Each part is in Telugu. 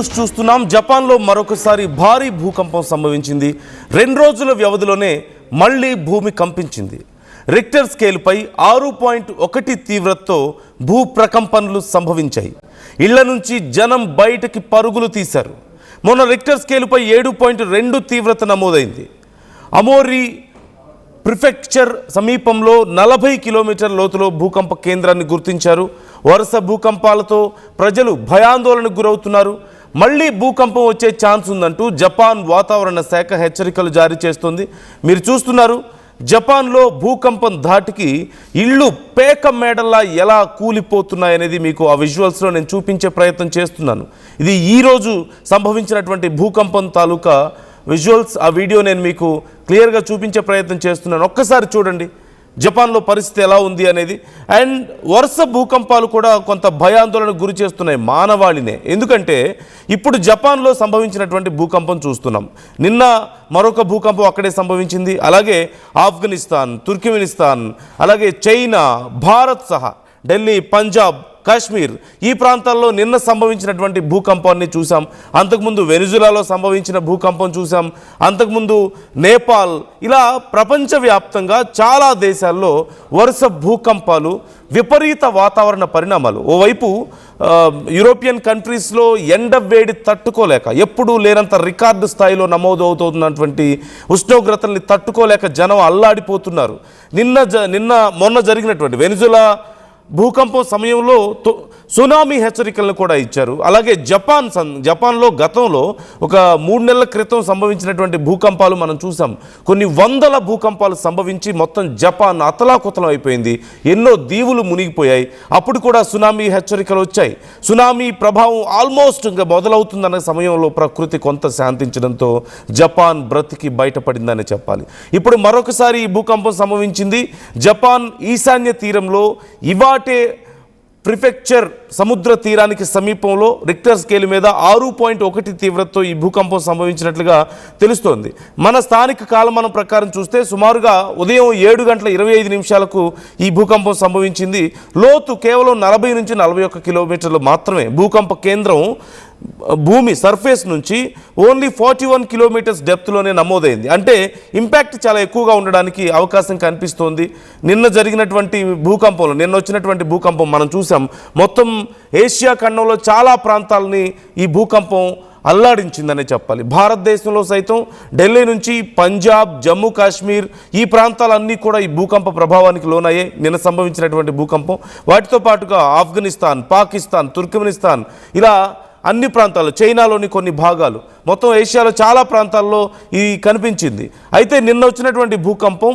న్యూస్ చూస్తున్నాం. జపాన్లో మరొకసారి భారీ భూకంపం సంభవించింది. 2 రోజుల వ్యవధిలోనే మళ్ళీ భూమి కంపించింది. రిక్టర్ స్కేల్పై 6.1 తీవ్రతతో భూ ప్రకంపనలు సంభవించాయి. ఇళ్ల నుంచి జనం బయటకి పరుగులు తీశారు. మొన్న రిక్టర్ స్కేల్పై 7.2 తీవ్రత నమోదైంది. అమోరి ప్రిఫెక్చర్ సమీపంలో 40 కిలోమీటర్ల లోతులో భూకంప కేంద్రాన్ని గుర్తించారు. వరుస భూకంపాలతో ప్రజలు భయాందోళనకు గురవుతున్నారు. మళ్ళీ భూకంపం వచ్చే ఛాన్స్ ఉందంటూ జపాన్ వాతావరణ శాఖ హెచ్చరికలు జారీ చేస్తుంది. మీరు చూస్తున్నారు, జపాన్లో భూకంపం ధాటికి ఇళ్ళు పేక మేడల్లా ఎలా కూలిపోతున్నాయనేది మీకు ఆ విజువల్స్లో నేను చూపించే ప్రయత్నం చేస్తున్నాను. ఇది ఈరోజు సంభవించినటువంటి భూకంపం తాలూకా విజువల్స్. ఆ వీడియో నేను మీకు క్లియర్గా చూపించే ప్రయత్నం చేస్తున్నాను. ఒక్కసారి చూడండి జపాన్లో పరిస్థితి ఎలా ఉంది అనేది. అండ్ వరుస భూకంపాలు కూడా కొంత భయాందోళనకు గురి చేస్తున్నాయి మానవాళినే. ఎందుకంటే ఇప్పుడు జపాన్లో సంభవించినటువంటి భూకంపం చూస్తున్నాం. నిన్న మరొక భూకంపం అక్కడే సంభవించింది. అలాగే ఆఫ్ఘనిస్తాన్, తుర్కిమినిస్తాన్, అలాగే చైనా, భారత్ సహా ఢిల్లీ, పంజాబ్, కాశ్మీర్ ఈ ప్రాంతాల్లో నిన్న సంభవించినటువంటి భూకంపాన్ని చూసాం. అంతకుముందు వెనిజులాలో సంభవించిన భూకంపం చూసాం. అంతకుముందు నేపాల్, ఇలా ప్రపంచవ్యాప్తంగా చాలా దేశాల్లో వరుస భూకంపాలు, విపరీత వాతావరణ పరిణామాలు. ఓవైపు యూరోపియన్ కంట్రీస్లో ఎండ వేడి తట్టుకోలేక, ఎప్పుడూ లేనంత రికార్డు స్థాయిలో నమోదవుతున్నటువంటి ఉష్ణోగ్రతల్ని తట్టుకోలేక జనం అల్లాడిపోతున్నారు. మొన్న జరిగినటువంటి వెనిజులా భూకంపం సమయంలో సునామీ హెచ్చరికలను కూడా ఇచ్చారు. అలాగే జపాన్లో గతంలో ఒక 3 నెలల క్రితం సంభవించినటువంటి భూకంపాలు మనం చూసాం. కొన్ని వందల భూకంపాలు సంభవించి మొత్తం జపాన్ అతలాకుతలం అయిపోయింది. ఎన్నో దీవులు మునిగిపోయాయి. అప్పుడు కూడా సునామీ హెచ్చరికలు వచ్చాయి. సునామీ ప్రభావం ఆల్మోస్ట్ ఇంకా మొదలవుతుందన్న సమయంలో ప్రకృతి కొంత శాంతించడంతో జపాన్ బ్రతికి బయటపడిందని చెప్పాలి. ఇప్పుడు మరొకసారి ఈ భూకంపం సంభవించింది. జపాన్ ఈశాన్య తీరంలో ఇవాటే ప్రిఫెక్చర్ సముద్ర తీరానికి సమీపంలో రిక్టర్ స్కేల్ మీద 6.1 తీవ్రతతో ఈ భూకంపం సంభవించినట్లుగా తెలుస్తోంది. మన స్థానిక కాలమానం ప్రకారం చూస్తే సుమారుగా ఉదయం 7:25 ఈ భూకంపం సంభవించింది. లోతు కేవలం 40 నుంచి 41 కిలోమీటర్లు మాత్రమే. భూకంప కేంద్రం భూమి సర్ఫేస్ నుంచి ఓన్లీ 41 కిలోమీటర్స్ డెప్త్లోనే నమోదైంది. అంటే ఇంపాక్ట్ చాలా ఎక్కువగా ఉండడానికి అవకాశం కనిపిస్తోంది. నిన్న వచ్చినటువంటి భూకంపం మనం చూసాం. మొత్తం ఏషియా ఖండంలో చాలా ప్రాంతాలని ఈ భూకంపం అల్లాడించిందనే చెప్పాలి. భారతదేశంలో సైతం ఢిల్లీ నుంచి పంజాబ్, జమ్మూ కాశ్మీర్ ఈ ప్రాంతాలన్నీ కూడా ఈ భూకంప ప్రభావానికి లోనయ్యాయి. నిన్న సంభవించినటువంటి భూకంపం వాటితో పాటుగా ఆఫ్ఘనిస్తాన్, పాకిస్తాన్, తుర్కిమినిస్తాన్, ఇలా అన్ని ప్రాంతాలు, చైనాలోని కొన్ని భాగాలు, మొత్తం ఏషియాలో చాలా ప్రాంతాల్లో ఇది కనిపించింది. అయితే నిన్న వచ్చినటువంటి భూకంపం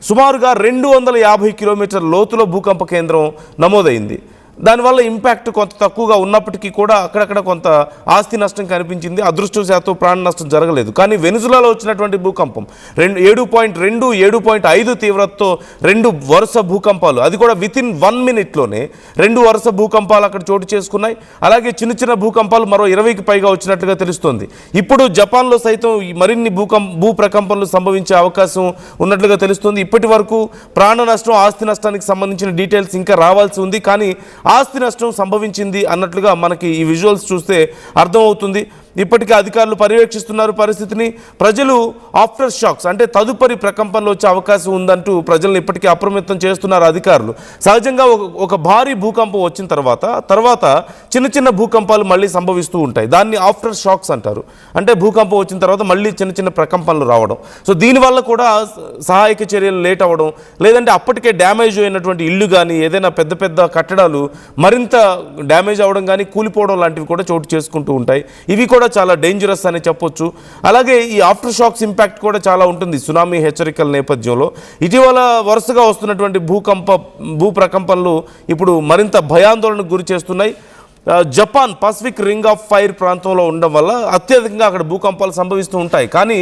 సుమారుగా 250 కిలోమీటర్ల లోతులో భూకంప కేంద్రం నమోదైంది. దానివల్ల ఇంపాక్ట్ కొంత తక్కువగా ఉన్నప్పటికీ కూడా అక్కడక్కడ కొంత ఆస్తి నష్టం కనిపించింది. అదృష్టవశాత్తు ప్రాణ నష్టం జరగలేదు. కానీ వెనిజులాలో వచ్చినటువంటి భూకంపం 7.2, 7.5 తీవ్రతతో 2 వరుస భూకంపాలు, అది కూడా వితిన్ 1 మినిట్లోనే 2 వరుస భూకంపాలు అక్కడ చోటు చేసుకున్నాయి. అలాగే చిన్న చిన్న భూకంపాలు మరో 20కి పైగా వచ్చినట్లుగా తెలుస్తోంది. ఇప్పుడు జపాన్లో సైతం మరిన్ని భూ ప్రకంపనలు సంభవించే అవకాశం ఉన్నట్లుగా తెలుస్తుంది. ఇప్పటి వరకు ప్రాణ నష్టం, ఆస్తి నష్టానికి సంబంధించిన డీటెయిల్స్ ఇంకా రావాల్సి ఉంది. కానీ ఆస్తి నష్టం సంభవించింది అన్నట్లుగా మనకి ఈ విజువల్స్ చూస్తే అర్థమవుతుంది. ఇప్పటికే అధికారులు పర్యవేక్షిస్తున్నారు పరిస్థితిని. ప్రజలు ఆఫ్టర్ షాక్స్ అంటే తదుపరి ప్రకంపనలు వచ్చే అవకాశం ఉందంటూ ప్రజలను ఇప్పటికే అప్రమత్తం చేస్తున్నారు అధికారులు. సహజంగా ఒక భారీ భూకంపం వచ్చిన తర్వాత చిన్న చిన్న భూకంపాలు మళ్ళీ సంభవిస్తూ ఉంటాయి. దాన్ని ఆఫ్టర్ షాక్స్ అంటారు. అంటే భూకంపం వచ్చిన తర్వాత మళ్ళీ చిన్న చిన్న ప్రకంపనలు రావడం. సో దీనివల్ల కూడా సహాయక చర్యలు లేట్ అవ్వడం, లేదంటే అప్పటికే డ్యామేజ్ అయినటువంటి ఇల్లు కానీ ఏదైనా పెద్ద పెద్ద కట్టడాలు మరింత డ్యామేజ్ అవ్వడం కానీ కూలిపోవడం లాంటివి కూడా చోటు చేసుకుంటూ ఉంటాయి. ఇవి కూడా చాలా డేంజరస్ అని చెప్పొచ్చు. అలాగే ఈ ఆఫ్టర్ షాక్స్ ఇంపాక్ట్ కూడా చాలా ఉంటుంది సునామీ హెచ్చరికల నేపథ్యంలో. ఇటీవల వరుసగా వస్తున్నటువంటి భూ ప్రకంపనలు ఇప్పుడు మరింత భయాందోళనకు గురి చేస్తున్నాయి. Japan Pacific ring of fire ప్రాంతంలో ఉండడం వల్ల అత్యధికంగా అక్కడ భూకంపాలు సంభవిస్తూ ఉంటాయి. కానీ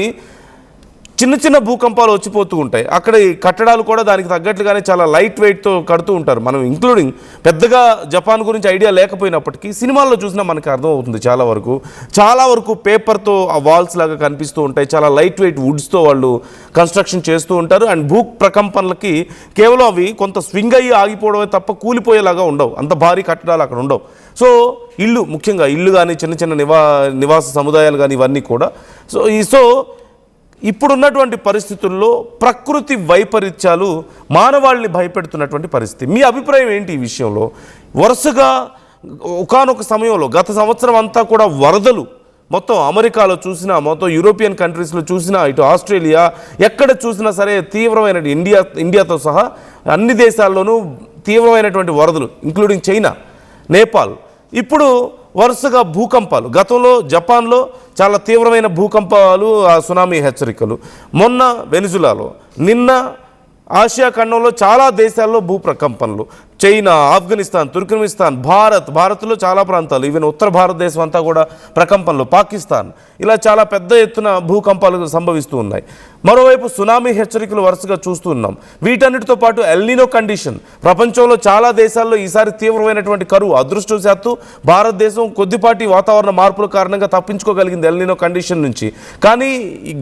చిన్న చిన్న భూకంపాలు వచ్చిపోతూ ఉంటాయి. అక్కడ ఈ కట్టడాలు కూడా దానికి తగ్గట్లుగానే చాలా లైట్ వెయిట్తో కడుతూ ఉంటారు. మనం ఇంక్లూడింగ్ పెద్దగా జపాన్ గురించి ఐడియా లేకపోయినప్పటికీ సినిమాల్లో చూసినా మనకి అర్థమవుతుంది. చాలా వరకు పేపర్తో ఆ వాల్స్ లాగా కనిపిస్తూ ఉంటాయి. చాలా లైట్ వెయిట్ వుడ్స్తో వాళ్ళు కన్స్ట్రక్షన్ చేస్తూ ఉంటారు. అండ్ భూ ప్రకంపనలకి కేవలం అవి కొంత స్వింగ్ అయ్యి ఆగిపోవడమే తప్ప కూలిపోయేలాగా ఉండవు. అంత భారీ కట్టడాలు అక్కడ ఉండవు. సో ముఖ్యంగా ఇల్లు కానీ చిన్న చిన్న నివాస సముదాయాలు కానీ ఇవన్నీ కూడా సో ఇప్పుడున్నటువంటి పరిస్థితుల్లో ప్రకృతి వైపరీత్యాలు మానవాళిని భయపెడుతున్నటువంటి పరిస్థితి. మీ అభిప్రాయం ఏంటి ఈ విషయంలో? వరుసగా ఒకానొక సమయంలో గత సంవత్సరం అంతా కూడా వరదలు మొత్తం అమెరికాలో చూసినా, మొత్తం యూరోపియన్ కంట్రీస్లో చూసినా, ఇటు ఆస్ట్రేలియా ఎక్కడ చూసినా సరే తీవ్రమైన ఇండియాతో సహా అన్ని దేశాల్లోనూ తీవ్రమైనటువంటి వరదలు, ఇంక్లూడింగ్ చైనా, నేపాల్. ఇప్పుడు వరుసగా భూకంపాలు. గతంలో జపాన్లో చాలా తీవ్రమైన భూకంపాలు, సునామీ హెచ్చరికలు. మొన్న వెనిజులాలో, నిన్న ఆసియా ఖండంలో చాలా దేశాల్లో భూ ప్రకంపనలు. చైనా, ఆఫ్ఘనిస్తాన్, తుర్కమిస్తాన్, భారత్లో చాలా ప్రాంతాలు, ఈవెన్ ఉత్తర భారతదేశం అంతా కూడా ప్రకంపనలు, పాకిస్తాన్, ఇలా చాలా పెద్ద ఎత్తున భూకంపాలు సంభవిస్తూ ఉన్నాయి. మరోవైపు సునామీ హెచ్చరికలు వరుసగా చూస్తూ ఉన్నాం. వీటన్నిటితో పాటు ఎల్నినో కండిషన్. ప్రపంచంలో చాలా దేశాల్లో ఈసారి తీవ్రమైనటువంటి కరువు. అదృష్టవశాత్తు భారతదేశం కొద్దిపాటి వాతావరణ మార్పుల కారణంగా తప్పించుకోగలిగింది ఎల్నినో కండిషన్ నుంచి. కానీ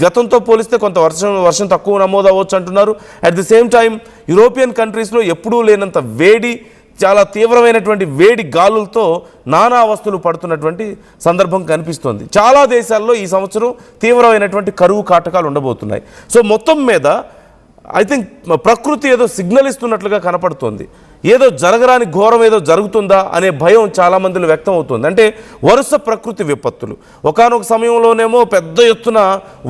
గతంతో పోలిస్తే కొంత వర్షం తక్కువ నమోదు అవ్వచ్చు అంటున్నారు. At the same time European కంట్రీస్లో ఎప్పుడూ లేనంత చాలా తీవ్రమైనటువంటి వేడి గాలులతో నానా అవస్థలు పడుతున్నటువంటి సందర్భం కనిపిస్తోంది. చాలా దేశాల్లో ఈ సంవత్సరం తీవ్రమైనటువంటి కరువు కాటకాలు ఉండబోతున్నాయి. సో మొత్తం మీద ఐ థింక్ ప్రకృతి ఏదో సిగ్నల్ ఇస్తున్నట్లుగా కనపడుతోంది. ఏదో జరగరాని ఘోరం ఏదో జరుగుతుందా అనే భయం చాలామందిలో వ్యక్తం అవుతుంది. అంటే వరుస ప్రకృతి విపత్తులు. ఒకానొక సమయంలోనేమో పెద్ద ఎత్తున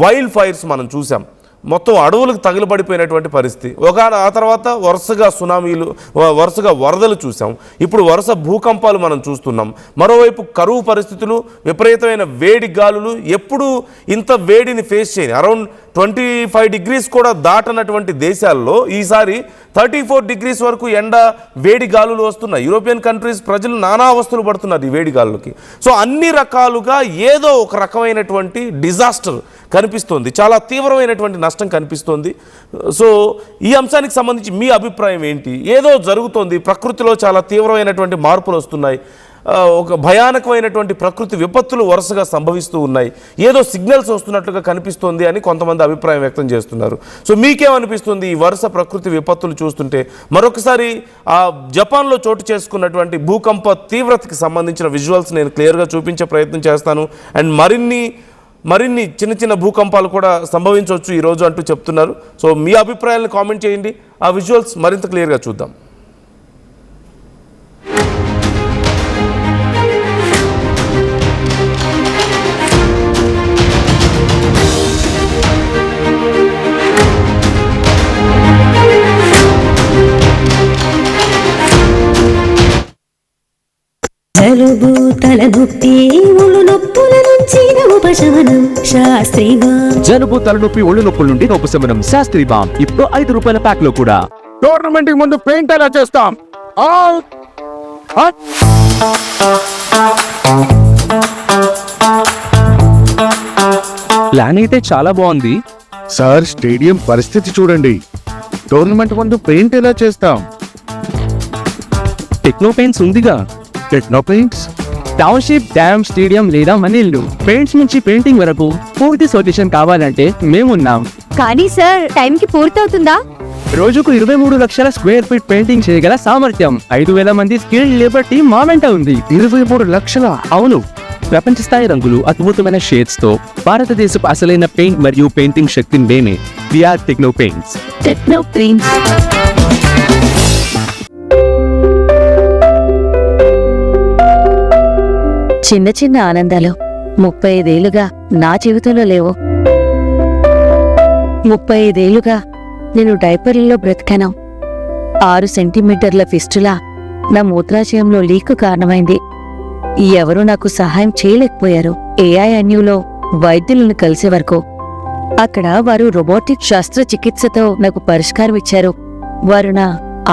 వైల్డ్ ఫైర్స్ మనం చూసాం. మొత్తం అడవులకు తగిలిపడిపోయినటువంటి పరిస్థితి. ఆ తర్వాత వరుసగా సునామీలు, వరుసగా వరదలు చూసాం. ఇప్పుడు వరుస భూకంపాలు మనం చూస్తున్నాం. మరోవైపు కరువు పరిస్థితులు, విపరీతమైన వేడి గాలులు. ఎప్పుడు ఇంత వేడిని ఫేస్ చేయని అరౌండ్ 25 degrees కూడా దాటనటువంటి దేశాల్లో ఈసారి 34 degrees వరకు వేడి గాలులు వస్తున్నాయి. యూరోపియన్ కంట్రీస్ ప్రజలు నానా అవస్థలు పడుతున్నారు ఈ వేడి గాలులకి. సో అన్ని రకాలుగా ఏదో ఒక రకమైనటువంటి డిజాస్టర్ కనిపిస్తోంది. చాలా తీవ్రమైనటువంటి నష్టం కనిపిస్తోంది. సో ఈ అంశానికి సంబంధించి మీ అభిప్రాయం ఏంటి? ఏదో జరుగుతోంది, ప్రకృతిలో చాలా తీవ్రమైనటువంటి మార్పులు వస్తున్నాయి, ఒక భయానకమైనటువంటి ప్రకృతి విపత్తులు వరుసగా సంభవిస్తూ ఉన్నాయి, ఏదో సిగ్నల్స్ వస్తున్నట్లుగా కనిపిస్తోంది అని కొంతమంది అభిప్రాయం వ్యక్తం చేస్తున్నారు. సో మీకేమనిపిస్తుంది ఈ వరుస ప్రకృతి విపత్తులు చూస్తుంటే? మరొకసారి జపాన్లో చోటు చేసుకున్నటువంటి భూకంప తీవ్రతకి సంబంధించిన విజువల్స్ నేను క్లియర్గా చూపించే ప్రయత్నం చేస్తాను. అండ్ మరిన్ని చిన్న చిన్న భూకంపాలు కూడా సంభవించవచ్చు ఈరోజు అంటూ చెప్తున్నారు. సో మీ అభిప్రాయాలను కామెంట్ చేయండి. ఆ విజువల్స్ మరింత క్లియర్గా చూద్దాం. జలుబు, తలనొప్పి, ఒళ్ళు నొప్పుల నుంచి ఉపశమనం శాస్త్రీ బామ్. జలుబు, తలనొప్పి, ఒళ్ళు నొప్పుల నుండి ఉపశమనం శాస్త్రీ బామ్. ఇప్పుడు 5 రూపాయల ప్యాక్ లో కూడా. టోర్నమెంట్ కి ముందు పెయింట్ ఎలా చేస్తాం? ప్లాన్ అయితే చాలా బాగుంది సార్. స్టేడియం పరిస్థితి చూడండి. టోర్నమెంట్ ముందు పెయింట్ ఎలా చేస్తాం? టెక్నో పెయింట్స్ ఉందిగా. Techno paints, township, dam, stadium లేదా మనీళ్ళు, పెయింట్స్ నుంచి పెయింటింగ్ వరకు పూర్తి సొల్యూషన్ కావాలంటే మేమున్నాం. కానీ సార్, టైంకి పూర్తవుతుందా? రోజుకు 23 లక్షల స్క్వేర్ ఫీట్ పెయింటింగ్ చేయగల సామర్థ్యం, 5,000 మంది స్కిల్డ్ లేబర్ టీమ్ మా వెంట ఉంది. 23 లక్షల? అవును. ప్రపంచ స్థాయి రంగులు, అద్భుతమైన షేడ్స్ తో భారతదేశపు అసలైన పెయింట్ మరియు పెయింటింగ్ శక్తిని మేమే. We are Techno Paints. Techno Paints. చిన్న చిన్న ఆనందాలు 35 ఏళ్లుగా నా జీవితంలో లేవు. 35 ఏళ్లుగా నేను డైపర్లలో బ్రతికాను. 6 సెంటీమీటర్ల ఫిస్టులా నా మూత్రాశయంలో లీక్ కారణమైంది. ఎవరూ నాకు సహాయం చేయలేకపోయారు. ఏఐఎన్యూలో వైద్యులను కలిసే వరకు. అక్కడ వారు రోబోటిక్ శస్త్రచికిత్సతో నాకు పరిష్కారం ఇచ్చారు. వారు నా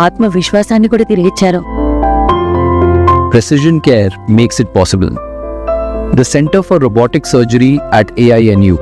ఆత్మవిశ్వాసాన్ని కూడా తిరిగిచ్చారు. Precision care makes it possible. The Center for Robotic Surgery at AINU.